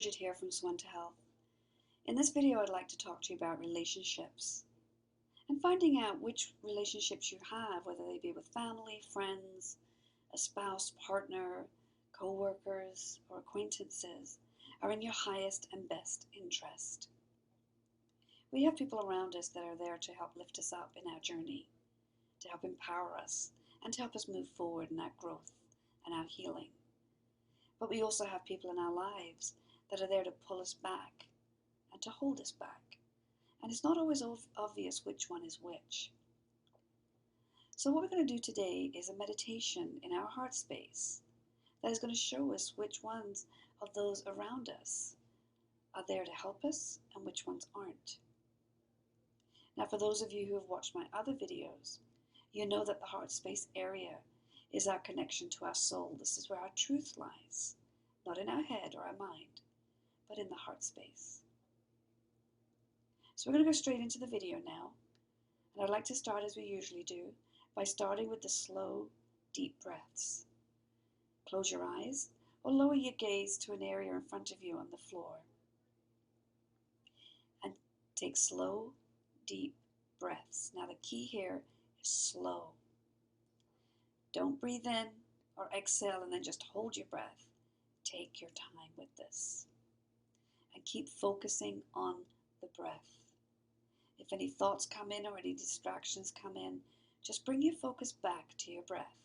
Gurjit here from SuentaHealth. In this video, I'd like to talk to you about relationships and finding out which relationships you have, whether they be with family, friends, a spouse, partner, co-workers, or acquaintances, are in your highest and best interest. We have people around us that are there to help lift us up in our journey, to help empower us, and to help us move forward in our growth and our healing. But we also have people in our lives that are there to pull us back and to hold us back. And it's not always obvious which one is which. So what we're going to do today is a meditation in our heart space that is going to show us which ones of those around us are there to help us and which ones aren't. Now, for those of you who have watched my other videos, you know that the heart space area is our connection to our soul. This is where our truth lies, not in our head or our mind, but in the heart space. So we're going to go straight into the video now, and I'd like to start as we usually do by starting with the slow, deep breaths. Close your eyes or lower your gaze to an area in front of you on the floor, and take slow, deep breaths. Now the key here is slow. Don't breathe in or exhale and then just hold your breath. Take your time with this and keep focusing on the breath. If any thoughts come in or any distractions come in, just bring your focus back to your breath.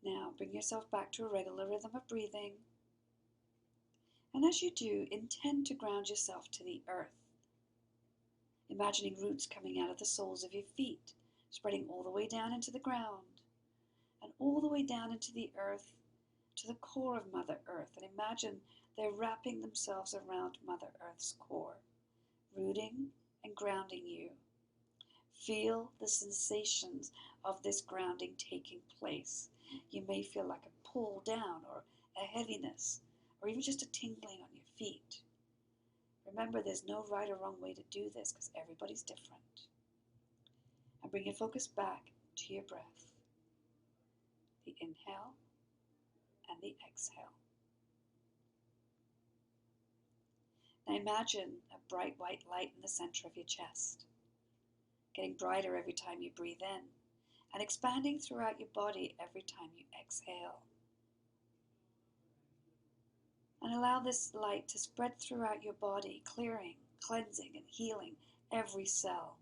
Now bring yourself back to a regular rhythm of breathing. And as you do, intend to ground yourself to the earth, imagining roots coming out of the soles of your feet, spreading all the way down into the ground and all the way down into the earth to the core of Mother Earth. And imagine they're wrapping themselves around Mother Earth's core, rooting and grounding you. Feel the sensations of this grounding taking place. You may feel like a pull down or a heaviness or even just a tingling on your feet. Remember, there's no right or wrong way to do this because everybody's different. And bring your focus back to your breath. The inhale and the exhale. Now imagine a bright white light in the center of your chest, getting brighter every time you breathe in and expanding throughout your body every time you exhale. And allow this light to spread throughout your body, clearing, cleansing, and healing every cell.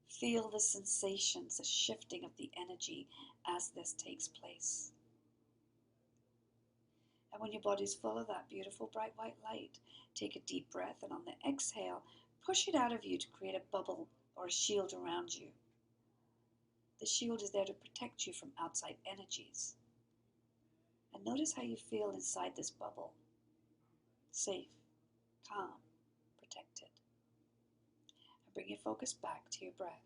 Feel the sensations, the shifting of the energy as this takes place. And when your body's full of that beautiful bright white light, take a deep breath, and on the exhale, push it out of you to create a bubble or a shield around you. The shield is there to protect you from outside energies. And notice how you feel inside this bubble. Safe, calm, protected. And bring your focus back to your breath.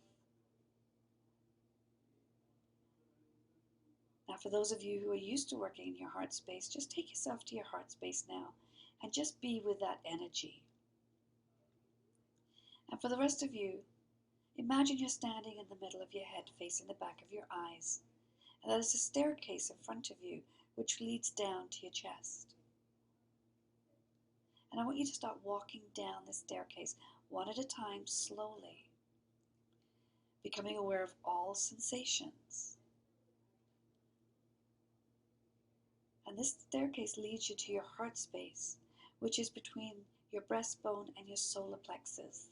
Now, for those of you who are used to working in your heart space, just take yourself to your heart space now and just be with that energy. And for the rest of you, imagine you're standing in the middle of your head facing the back of your eyes, and there's a staircase in front of you which leads down to your chest. And I want you to start walking down this staircase one at a time, slowly, becoming aware of all sensations. And this staircase leads you to your heart space, which is between your breastbone and your solar plexus.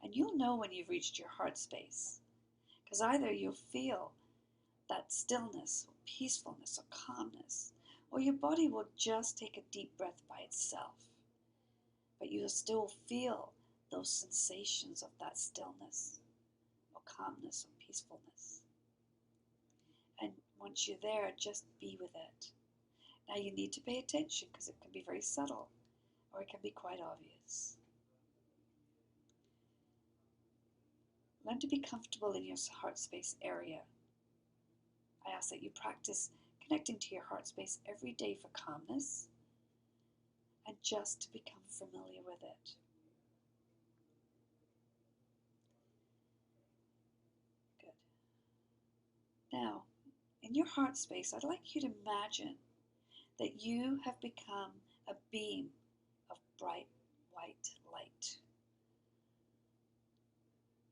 And you'll know when you've reached your heart space, because either you'll feel that stillness, or peacefulness, or calmness, or your body will just take a deep breath by itself. But you'll still feel those sensations of that stillness, or calmness, or peacefulness. And once you're there, just be with it. Now you need to pay attention because it can be very subtle, or it can be quite obvious. Learn to be comfortable in your heart space area. I ask that you practice connecting to your heart space every day for calmness and just to become familiar with it. Good. Now, in your heart space, I'd like you to imagine that you have become a beam of bright white light.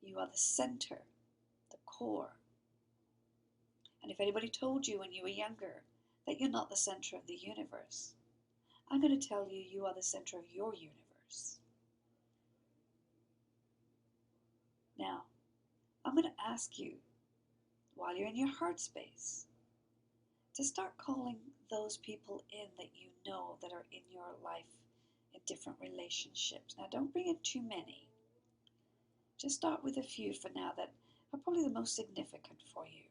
You are the center, the core. And if anybody told you when you were younger that you're not the center of the universe, I'm going to tell you you are the center of your universe. Now, I'm going to ask you, while you're in your heart space, to start calling those people in that you know that are in your life in different relationships. Now, don't bring in too many. Just start with a few for now that are probably the most significant for you.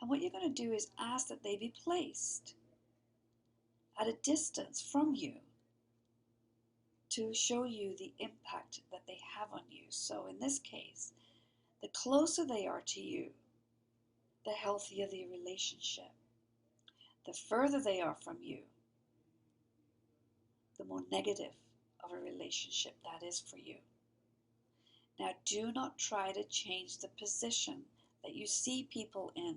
And what you're going to do is ask that they be placed at a distance from you to show you the impact that they have on you. So in this case, the closer they are to you, the healthier the relationship. The further they are from you, the more negative of a relationship that is for you. Now, do not try to change the position that you see people in.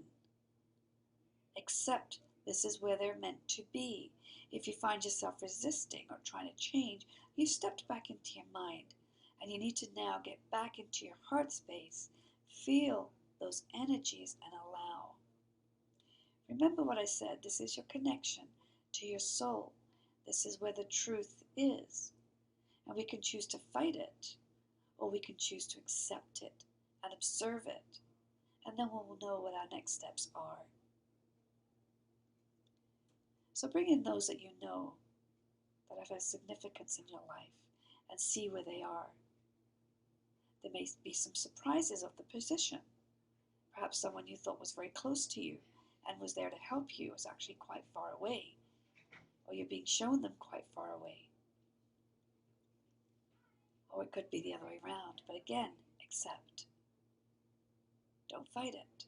Accept this is where they're meant to be. If you find yourself resisting or trying to change, you've stepped back into your mind, and you need to now get back into your heart space, feel those energies, and allow. Remember what I said, this is your connection to your soul. This is where the truth is. And we can choose to fight it, or we can choose to accept it and observe it. And then we'll know what our next steps are. So bring in those that you know that have a significance in your life and see where they are. There may be some surprises of the position. Perhaps someone you thought was very close to you and was there to help you is actually quite far away, or you're being shown them quite far away. Or it could be the other way around, but again, accept. Don't fight it.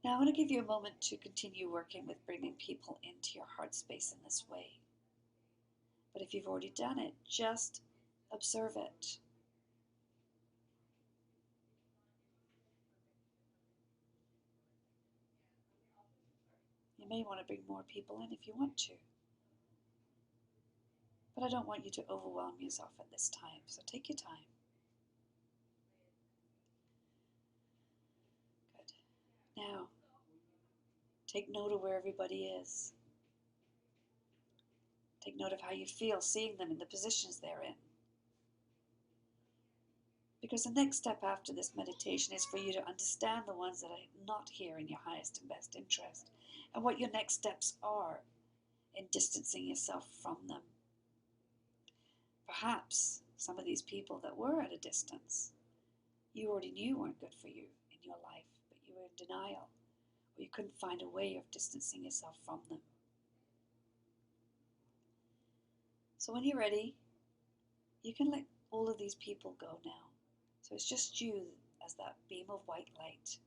Now I'm going to give you a moment to continue working with bringing people into your heart space in this way. But if you've already done it, just observe it. You may want to bring more people in if you want to. But I don't want you to overwhelm yourself at this time, so take your time. Good. Now, take note of where everybody is. Take note of how you feel seeing them in the positions they're in. Because the next step after this meditation is for you to understand the ones that are not here in your highest and best interest, and what your next steps are in distancing yourself from them. Perhaps some of these people that were at a distance, you already knew weren't good for you in your life, but you were in denial, or you couldn't find a way of distancing yourself from them. So when you're ready, you can let all of these people go now. So it's just you as that beam of white light.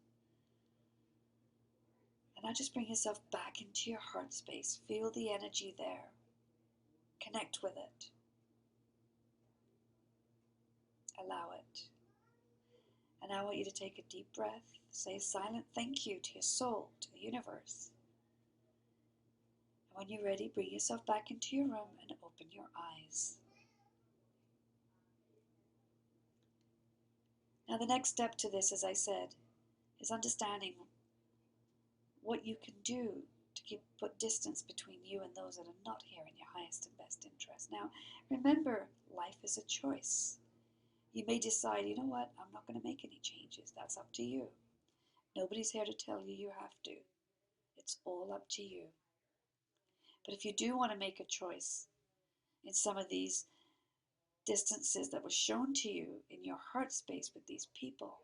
And now just bring yourself back into your heart space. Feel the energy there. Connect with it. Allow it. And I want you to take a deep breath. Say a silent thank you to your soul, to the universe. And when you're ready, bring yourself back into your room and open your eyes. Now the next step to this, as I said, is understanding what you can do to put distance between you and those that are not here in your highest and best interest. Now, remember, life is a choice. You may decide, you know what, I'm not going to make any changes. That's up to you. Nobody's here to tell you you have to. It's all up to you. But if you do want to make a choice in some of these distances that were shown to you in your heart space with these people,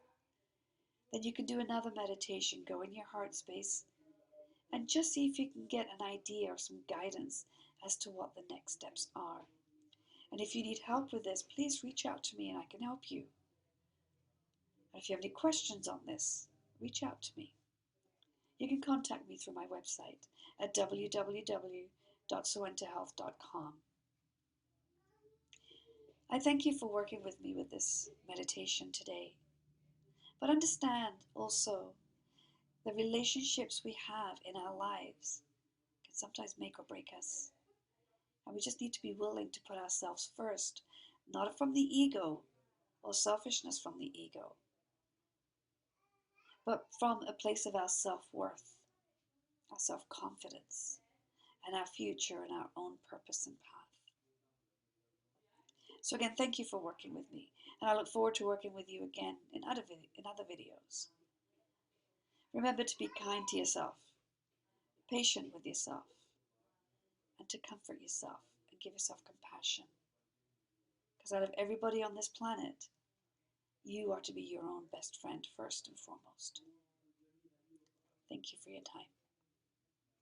then you can do another meditation, go in your heart space, and just see if you can get an idea or some guidance as to what the next steps are. And if you need help with this, please reach out to me and I can help you. And if you have any questions on this, reach out to me. You can contact me through my website at www.SuentaHealth.com. I thank you for working with me with this meditation today. But understand also the relationships we have in our lives can sometimes make or break us. And we just need to be willing to put ourselves first, not from the ego or selfishness from the ego, but from a place of our self-worth, our self-confidence, and our future and our own purpose and path. So again, thank you for working with me, and I look forward to working with you again in other videos. Remember to be kind to yourself, patient with yourself, and to comfort yourself and give yourself compassion. Because out of everybody on this planet, you are to be your own best friend first and foremost. Thank you for your time.